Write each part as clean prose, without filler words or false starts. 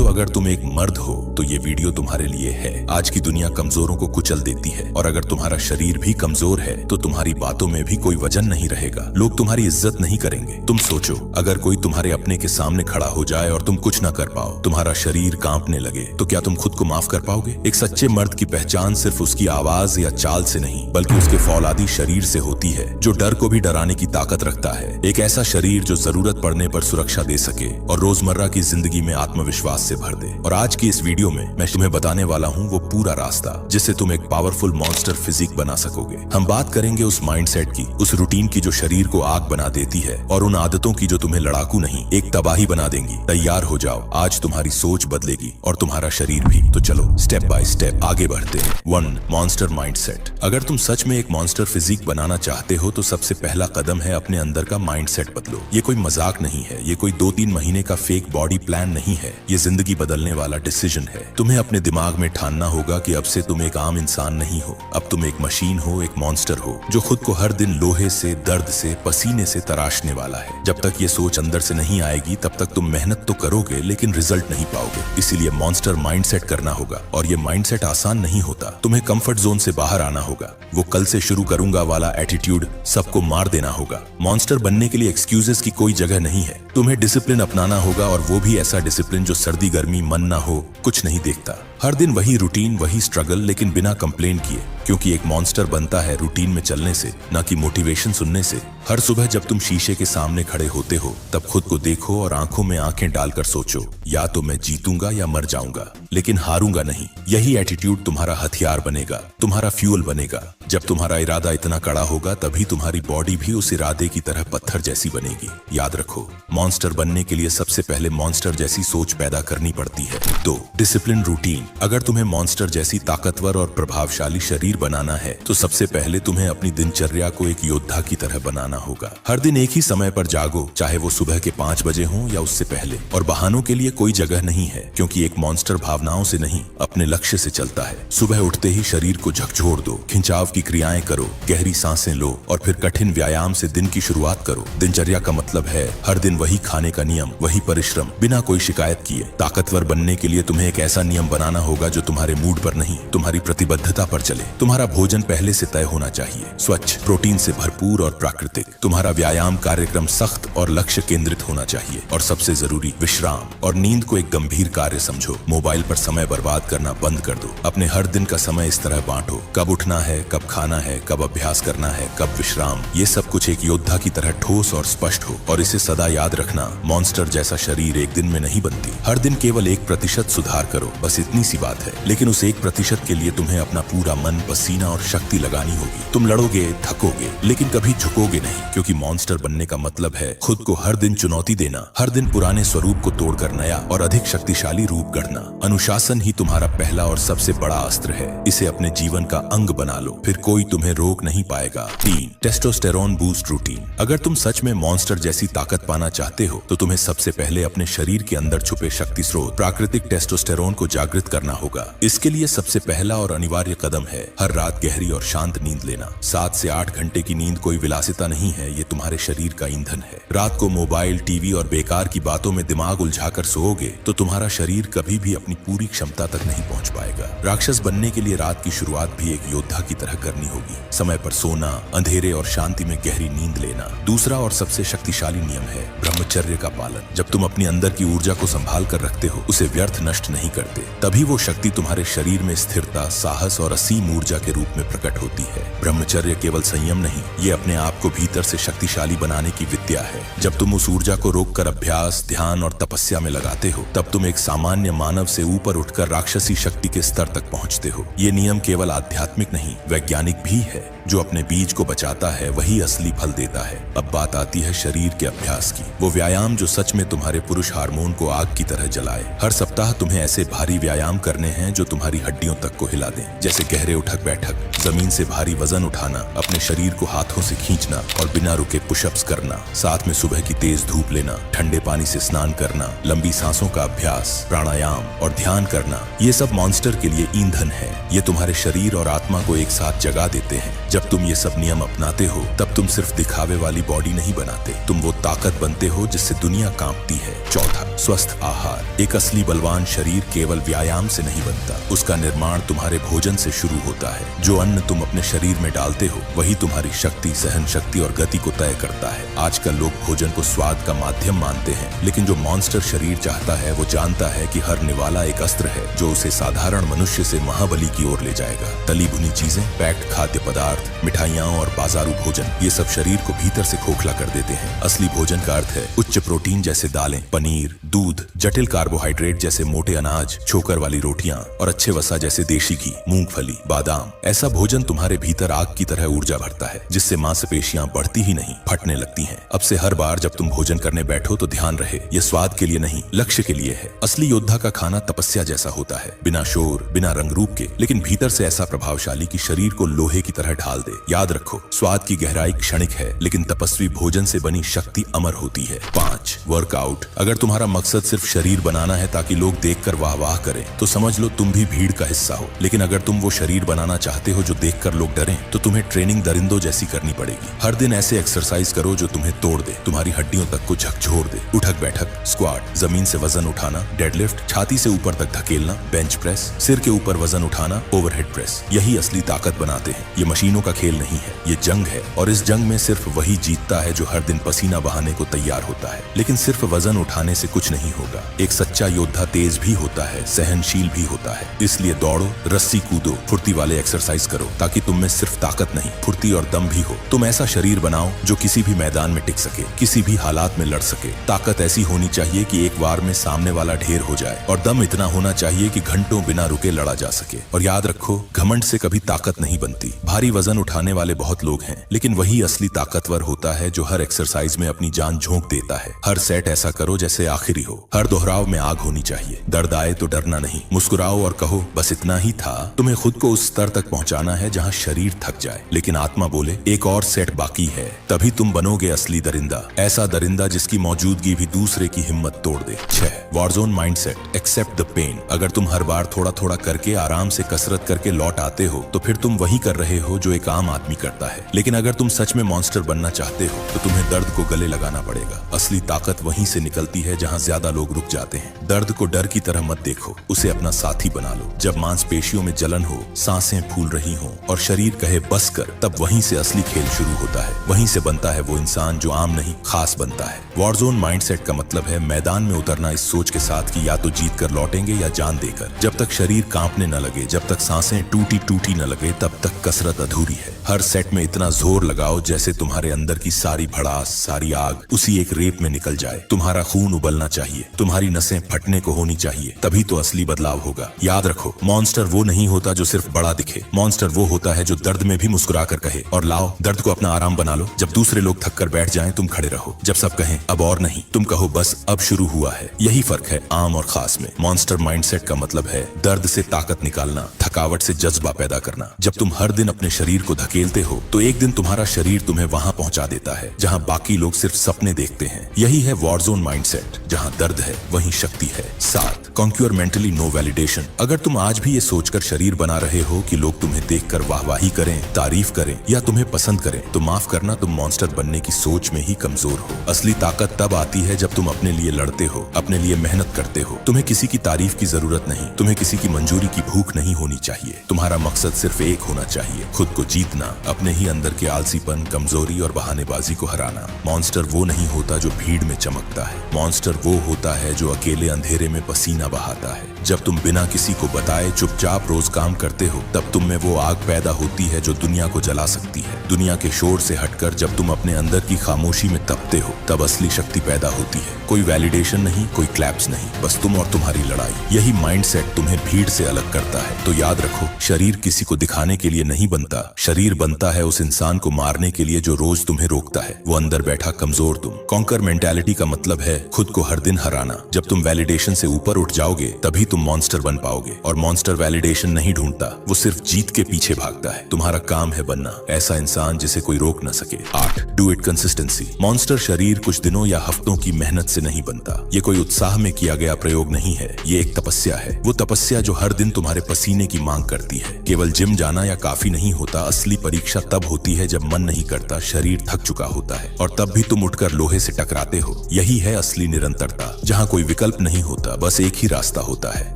अगर तुम एक मर्द हो तो ये वीडियो तुम्हारे लिए है। आज की दुनिया कमजोरों को कुचल देती है और अगर तुम्हारा शरीर भी कमजोर है तो तुम्हारी बातों में भी कोई वजन नहीं रहेगा। लोग तुम्हारी इज्जत नहीं करेंगे। तुम सोचो, अगर कोई तुम्हारे अपने के सामने खड़ा हो जाए और तुम कुछ ना कर पाओ, तुम्हारा शरीर कांपने लगे, तो क्या तुम खुद को माफ कर पाओगे? एक सच्चे मर्द की पहचान सिर्फ उसकी आवाज या चाल से नहीं बल्कि उसके फौलादी शरीर से होती है, जो डर को भी डराने की ताकत रखता है। एक ऐसा शरीर जो जरूरत पड़ने पर सुरक्षा दे सके और रोजमर्रा की जिंदगी में आत्मविश्वास से भर दे। और आज की इस वीडियो में मैं तुम्हें बताने वाला हूँ वो पूरा रास्ता जिससे तुम एक पावरफुल मॉन्स्टर फिजिक बना सकोगे। हम बात करेंगे उस माइंडसेट की, उस रूटीन की जो शरीर को आग बना देती है और उन आदतों की जो तुम्हें लड़ाकू नहीं एक तबाही बना देंगी। तैयार हो जाओ, आज तुम्हारी सोच बदलेगी और तुम्हारा शरीर भी। तो चलो स्टेप बाय स्टेप आगे बढ़ते हैं। 1. Monster mindset. अगर तुम सच में एक मॉन्स्टर फिजिक बनाना चाहते हो तो सबसे पहला कदम है अपने अंदर का माइंडसेट बदलो। ये कोई मजाक नहीं है, ये कोई 2-3 महीने का फेक बॉडी प्लान नहीं है, ये जिंदगी बदलने वाला डिसीजन है। तुम्हें अपने दिमाग में ठानना होगा कि अब से तुम एक आम इंसान नहीं हो, अब तुम एक मशीन हो, एक मॉन्स्टर हो जो खुद को हर दिन लोहे से, दर्द से, पसीने से तराशने वाला है। जब तक ये सोच अंदर से नहीं आएगी तब तक तुम मेहनत तो करोगे लेकिन रिजल्ट नहीं पाओगे। इसीलिए मॉन्स्टर माइंडसेट करना होगा और ये माइंडसेट आसान नहीं होता। तुम्हें कंफर्ट जोन से बाहर आना होगा। वो कल से शुरू करूंगा वाला एटीट्यूड सबको मार देना होगा। मॉन्स्टर बनने के लिए एक्सक्यूजेस की कोई जगह नहीं है। तुम्हें डिसिप्लिन अपनाना होगा और वो भी ऐसा डिसिप्लिन जो सर्दी गर्मी मन ना हो कुछ नहीं देखता। हर दिन वही रूटीन, वही स्ट्रगल, लेकिन बिना कंप्लेन किए, क्योंकि एक मॉन्स्टर बनता है रूटीन में चलने से, ना कि मोटिवेशन सुनने से। हर सुबह जब तुम शीशे के सामने खड़े होते हो तब खुद को देखो और आंखों में आंखें डालकर सोचो, या तो मैं जीतूंगा या मर जाऊंगा, लेकिन हारूंगा नहीं। यही एटीट्यूड तुम्हारा हथियार बनेगा, तुम्हारा फ्यूल बनेगा। जब तुम्हारा इरादा इतना कड़ा होगा तभी तुम्हारी बॉडी भी उस इरादे की तरह पत्थर जैसी बनेगी। याद रखो, मॉन्स्टर बनने के लिए सबसे पहले मॉन्स्टर जैसी सोच पैदा करनी पड़ती है। 2. Discipline routine. अगर तुम्हें मॉन्स्टर जैसी ताकतवर और प्रभावशाली शरीर बनाना है तो सबसे पहले तुम्हें अपनी दिनचर्या को एक योद्धा की तरह बनाना होगा। हर दिन एक ही समय पर जागो, चाहे वो सुबह के 5 बजे हो या उससे पहले। और बहानों के लिए कोई जगह नहीं है, क्योंकि एक मॉन्स्टर भावनाओं से नहीं अपने लक्ष्य से चलता है। सुबह उठते ही शरीर को झकझोर दो, खिंचाव की क्रियाएं करो, गहरी सांसें लो और फिर कठिन व्यायाम से दिन की शुरुआत करो। दिनचर्या का मतलब है हर दिन वही खाने का नियम, वही परिश्रम, बिना कोई शिकायत किए। ताकतवर बनने के लिए तुम्हें एक ऐसा नियम बनाना होगा जो तुम्हारे मूड पर नहीं, तुम्हारी प्रतिबद्धता पर चले। तुम्हारा भोजन पहले से तय होना चाहिए, स्वच्छ, प्रोटीन से भरपूर और प्राकृतिक। तुम्हारा व्यायाम कार्यक्रम सख्त और लक्ष्य केंद्रित होना चाहिए। और सबसे जरूरी, विश्राम और नींद को एक गंभीर कार्य समझो। मोबाइल पर समय बर्बाद करना बंद कर दो। अपने हर दिन का समय इस तरह बांटो, कब उठना है, कब खाना है, कब अभ्यास करना है, कब विश्राम। ये सब कुछ एक योद्धा की तरह ठोस और स्पष्ट हो। और इसे सदा याद रखना, मॉन्स्टर जैसा शरीर एक दिन में नहीं बनती। हर दिन केवल 1% सुधार करो, बस इतनी सी बात है। लेकिन उस 1% के लिए तुम्हें अपना पूरा मन, पसीना और शक्ति लगानी होगी। तुम लड़ोगे, थकोगे, लेकिन कभी झुकोगे नहीं, क्योंकि मॉन्स्टर बनने का मतलब है खुद को हर दिन चुनौती देना, हर दिन पुराने स्वरूप को तोड़कर नया और अधिक शक्तिशाली रूप गढ़ना। अनुशासन ही तुम्हारा पहला और सबसे बड़ा अस्त्र है। इसे अपने जीवन का अंग बना लो, फिर कोई तुम्हें रोक नहीं पाएगा। 3. Testosterone boost routine. अगर तुम सच में मॉन्स्टर जैसी ताकत पाना चाहते हो तो तुम्हें सबसे पहले अपने शरीर के अंदर छुपे शक्ति स्रोत, प्राकृतिक टेस्टोस्टेरोन को जागृत करना होगा। इसके लिए सबसे पहला और अनिवार्य कदम है हर रात गहरी और शांत नींद लेना। 7 से 8 घंटे की नींद कोई विलासिता नहीं है, ये तुम्हारे शरीर का ईंधन है। रात को मोबाइल, टीवी और बेकार की बातों में दिमाग उलझाकर सोओगे तो तुम्हारा शरीर कभी भी अपनी पूरी क्षमता तक नहीं पहुंच पाएगा। राक्षस बनने के लिए रात की शुरुआत भी एक योद्धा की तरह करनी होगी। समय पर सोना, अंधेरे और शांति में गहरी नींद लेना। दूसरा और सबसे शक्तिशाली नियम है ब्रह्मचर्य का पालन। जब तुम अपनी अंदर की ऊर्जा को संभाल कर रखते हो, उसे व्यर्थ नष्ट नहीं करते, तभी वो शक्ति तुम्हारे शरीर में स्थिरता, साहस और असीम ऊर्जा के रूप में प्रकट होती है। ब्रह्मचर्य केवल संयम नहीं, ये अपने आप को भीतर से शक्तिशाली बनाने की विद्या है। जब तुम उस ऊर्जा को रोककर अभ्यास, ध्यान और तपस्या में लगाते हो तब तुम एक सामान्य मानव से ऊपर उठकर राक्षसी शक्ति के स्तर तक पहुंचते हो। ये नियम केवल आध्यात्मिक नहीं, वैज्ञानिक भी है। जो अपने बीज को बचाता है वही असली फल देता है। अब बात आती है शरीर के अभ्यास की, वो व्यायाम जो सच में तुम्हारे पुरुष हार्मोन को आग की तरह जलाए। हर सप्ताह तुम्हें ऐसे भारी व्यायाम करने हैं जो तुम्हारी हड्डियों तक को हिला दें, जैसे गहरे उठक बैठक, जमीन से भारी वजन उठाना, अपने शरीर को हाथों से खींचना और बिना रुके पुशअप्स करना, साथ में सुबह की तेज धूप लेना, ठंडे पानी से स्नान करना, लंबी सांसों का अभ्यास, प्राणायाम और ध्यान करना। ये सब मॉन्स्टर के लिए ईंधन है। ये तुम्हारे शरीर और आत्मा को एक साथ जगा देते हैं। जब तुम ये सब नियम अपनाते हो तब तुम सिर्फ दिखावे वाली बॉडी नहीं बनाते, तुम वो ताकत बनते हो जिससे दुनिया कांपती है। चौथा, स्वस्थ आहार। एक असली बलवान शरीर केवल व्यायाम से नहीं बनता, उसका निर्माण तुम्हारे भोजन से शुरू होता है। जो अन्न तुम अपने शरीर में डालते हो वही तुम्हारी शक्ति, सहन शक्ति और गति को तय करता है। आजकल लोग भोजन को स्वाद का माध्यम मानते हैं, लेकिन जो मॉन्स्टर शरीर चाहता है वो जानता है कि हर निवाला एक अस्त्र है जो उसे साधारण मनुष्य से महाबली की ओर ले जाएगा। तली भुनी चीजें, पैक्ड खाद्य पदार्थ, मिठाइयाँ और बाजारू भोजन, ये सब शरीर को भीतर से खोखला कर देते हैं। असली भोजन का अर्थ है उच्च प्रोटीन जैसे दालें, पनीर, दूध, जटिल कार्बोहाइड्रेट जैसे मोटे अनाज, छोकर वाली रोटियां और अच्छे वसा जैसे देशी घी, मूंगफली, बादाम। ऐसा भोजन तुम्हारे भीतर आग की तरह ऊर्जा भरता है, जिससे मांसपेशियां बढ़ती ही नहीं, फटने लगती हैं। अब से हर बार जब तुम भोजन करने बैठो तो ध्यान रहे, ये स्वाद के लिए नहीं, लक्ष्य के लिए है। असली योद्धा का खाना तपस्या जैसा होता है, बिना शोर, बिना रंग रूप के, लेकिन भीतर से ऐसा प्रभावशाली कि शरीर को लोहे की तरह ढाल दे। याद रखो, स्वाद की गहराई क्षणिक है, लेकिन तपस्वी भोजन से बनी शक्ति अमर होती है। 5, वर्कआउट। अगर तुम्हारा मकसद सिर्फ शरीर बनाना है ताकि लोग देखकर वाह वाह करें, तो समझ लो तुम भी भीड़ का हिस्सा हो। लेकिन अगर तुम वो शरीर बनाना चाहते हो जो देखकर लोग डरें, तो तुम्हें ट्रेनिंग दरिंदों जैसी करनी पड़ेगी। हर दिन ऐसे एक्सरसाइज करो जो तुम्हें तोड़ दे, तुम्हारी हड्डियों तक को झकझोर दे। उठक बैठक, स्क्वाट, जमीन से वजन उठाना, डेडलिफ्ट, छाती से ऊपर तक धकेलना, बेंच प्रेस, सिर के ऊपर वजन उठाना, ओवरहेड प्रेस, यही असली ताकत बनाते हैं। ये मशीनों का खेल नहीं है, ये जंग है, और इस जंग में सिर्फ वही जीतता है जो हर दिन पसीना बहाने को तैयार होता है। लेकिन सिर्फ वजन उठाने से कुछ नहीं होगा। एक सच्चा योद्धा तेज भी होता है, सहनशील भी होता है। इसलिए दौड़ो, रस्सी कूदो, फुर्ती वाले एक्सरसाइज करो, ताकि तुम में सिर्फ ताकत नहीं, फुर्ती और दम भी हो। तुम ऐसा शरीर बनाओ जो किसी भी मैदान में टिक सके, किसी भी हालात में लड़ सके। ताकत ऐसी होनी चाहिए कि एक बार में सामने वाला ढेर हो जाए, और दम इतना होना चाहिए कि घंटों बिना रुके लड़ा जा सके। और याद रखो, घमंड से कभी ताकत नहीं बनती। भारी वजन उठाने वाले बहुत लोग हैं, लेकिन वही असली ताकतवर होता है जो हर एक्सरसाइज में अपनी जान झोंक देता है। हर सेट ऐसा करो जैसे आखिरी हो, हर दोहराव में आग होनी चाहिए। दर्द आए तो डरना नहीं, मुस्कुराओ और कहो बस इतना ही था। तुम्हें खुद को उस स्तर तक पहुंचाना है जहां शरीर थक जाए, लेकिन आत्मा बोले एक और सेट बाकी है। तभी तुम बनोगे असली दरिंदा, ऐसा दरिंदा जिसकी मौजूदगी भी दूसरे की हिम्मत तोड़ दे। 6, warzone mindset. Accept the pain. अगर तुम हर बार थोड़ा थोड़ा करके आराम से कसरत करके लौट आते हो, तो फिर तुम वही कर रहे हो जो एक आम आदमी करता है। लेकिन अगर तुम सच में मॉन्स्टर बनना चाहते हो, तो तुम्हें दर्द को गले लगाना पड़ेगा। असली ताकत वहीं से निकलती है जहां ज्यादा लोग रुक जाते हैं। दर्द को डर की तरह मत देखो, उसे अपना साथी बना लो। जब मांसपेशियों में जलन हो, सांसें फूल रही हो और शरीर कहे बस कर, तब वहीं से असली खेल शुरू होता है। वहीं से बनता है वो इंसान जो आम नहीं, खास बनता है। वॉरजोन माइंडसेट का मतलब है मैदान में उतरना इस सोच के साथ कि या तो जीत कर लौटेंगे या जान देकर। जब तक शरीर कांपने न लगे, जब तक सांसें टूटी टूटी न लगे, तब तक कसरत अधूरी है। हर सेट में इतना जोर लगाओ जैसे तुम्हारे अंदर की सारी भड़ास, सारी आग उसी एक रेप में निकल जाए। तुम्हारा खून उबलना चाहिए, तुम्हारी नसें फटने को होनी चाहिए, तभी तो असली बदलाव होगा। याद रखो, मॉन्स्टर वो नहीं होता जो सिर्फ बड़ा दिखे। मॉन्स्टर वो होता है जो दर्द में भी मुस्कुरा कर कहे, और लाओ दर्द को अपना आराम बना लो। जब दूसरे लोग थक कर बैठ जाएं, तुम खड़े रहो। जब सब कहें अब और नहीं, तुम कहो बस अब शुरू हुआ है। यही फर्क है आम और खास में। मॉन्स्टर माइंडसेट का मतलब है दर्द से ताकत निकालना, थकावट से जज्बा पैदा करना। जब तुम हर दिन अपने शरीर को धकेलते हो, तो एक दिन तुम्हारा शरीर तुम्हें वहां पहुंचा देता है जहां बाकी लोग सिर्फ सपने देखते हैं। यही है वॉरजोन माइंडसेट, जहां दर्द है वहीं शक्ति है। 7, कॉन्क्यूर मेंटली नो वैलिडेशन। अगर तुम आज भी ये सोचकर शरीर बना रहे हो कि लोग तुम्हें देखकर वाहवाही करें, तारीफ करें या तुम्हें पसंद करें, तो माफ करना, तुम मॉन्स्टर बनने की सोच में ही कमजोर हो। असली ताकत तब आती है जब तुम अपने लिए लड़ते हो, अपने लिए मेहनत करते हो। तुम्हें किसी की तारीफ की जरूरत नहीं, तुम्हें किसी की मंजूरी की भूख नहीं होनी चाहिए। तुम्हारा मकसद सिर्फ एक होना चाहिए, खुद को जीतना, अपने ही अंदर के आलसीपन, कमजोरी और बहानेबाजी को हराना। मॉन्स्टर वो नहीं होता जो भीड़ में चमकता है, मॉन्स्टर वो होता है जो अकेले अंधेरे में पसीना बहाता है। जब तुम बिना किसी को बताए चुपचाप रोज काम करते हो, तब तुम में वो आग पैदा होती है जो दुनिया को जला सकती है। दुनिया के शोर से हटकर जब तुम अपने अंदर की खामोशी में तपते हो, तब असली शक्ति पैदा होती है। कोई वैलिडेशन नहीं, कोई क्लैप्स नहीं, बस तुम और तुम्हारी लड़ाई। यही माइंडसेट तुम्हें भीड़ से अलग करता है। तो याद रखो, शरीर किसी को दिखाने के लिए नहीं बनता, शरीर बनता है उस इंसान को मारने के लिए जो रोज तुम्हें रोकता है, वो अंदर बैठा कमजोर तुम। कॉन्कर मेंटालिटी का मतलब है खुद को हर दिन हराना। जब तुम वैलिडेशन से ऊपर उठ जाओगे, तभी तुम मॉन्स्टर बन पाओगे। और मॉन्स्टर वैलिडेशन नहीं ढूंढता, वो सिर्फ जीत के पीछे भागता है। तुम्हारा काम है बनना ऐसा इंसान जिसे कोई रोक न सके। 8, डू इट कंसिस्टेंसी। मॉन्स्टर शरीर कुछ दिनों या हफ्तों की मेहनत से नहीं बनता। ये कोई उत्साह में किया गया प्रयोग नहीं है, ये एक तपस्या है। वो तपस्या जो हर दिन तुम्हारे पसीने की मांग करती है। केवल जिम जाना या काफी नहीं होता, असली परीक्षा तब होती है जब मन नहीं करता, शरीर थक चुका होता है और तब भी तुम उठकर लोहे से टकराते हो। यही है असली निरंतरता, जहाँ कोई विकल्प नहीं होता, बस एक ही रास्ता होता है,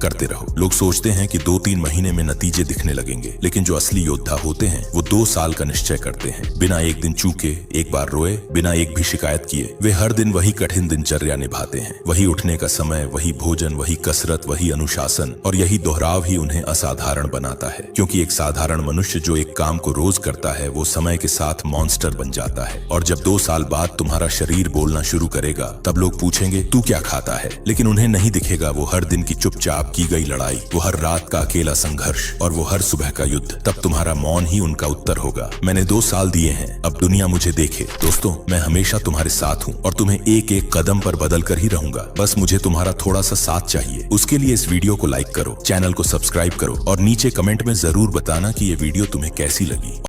करते रहो। लोग सोचते हैं कि 2-3 महीने में नतीजे दिखने लगेंगे, लेकिन जो असली योद्धा होते हैं वो 2 साल का निश्चय करते हैं। बिना एक दिन चूके, एक बार रोए, बिना एक भी शिकायत किए वे हर दिन वही कठिन दिनचर्या निभाते हैं। वही उठने का समय, वही भोजन, वही कसरत, वही अनुशासन, और यही दोहराव ही उन्हें असाधारण बनाता है। क्योंकि एक साधारण मनुष्य जो एक काम को रोज करता है वो समय के साथ मॉन्स्टर बन जाता है। और जब 2 साल बाद तुम्हारा शरीर बोलना शुरू करेगा तब लोग पूछेंगे तू क्या खाता है, लेकिन उन्हें नहीं दिखेगा वो हर दिन की चुपचाप की गई लड़ाई, वो हर रात का अकेला संघर्ष और वो हर सुबह का युद्ध। तब तुम्हारा मौन ही उनका उत्तर होगा। मैंने 2 साल दिए हैं, अब दुनिया मुझे देखे। दोस्तों, मैं हमेशा तुम्हारे साथ हूँ और तुम्हें एक एक कदम पर बदल कर ही रहूंगा। बस मुझे तुम्हारा थोड़ा सा साथ चाहिए। उसके लिए इस वीडियो को लाइक करो, चैनल को सब्सक्राइब करो और नीचे कमेंट में जरूर बताना कि ये वीडियो तुम्हें कैसी लगी।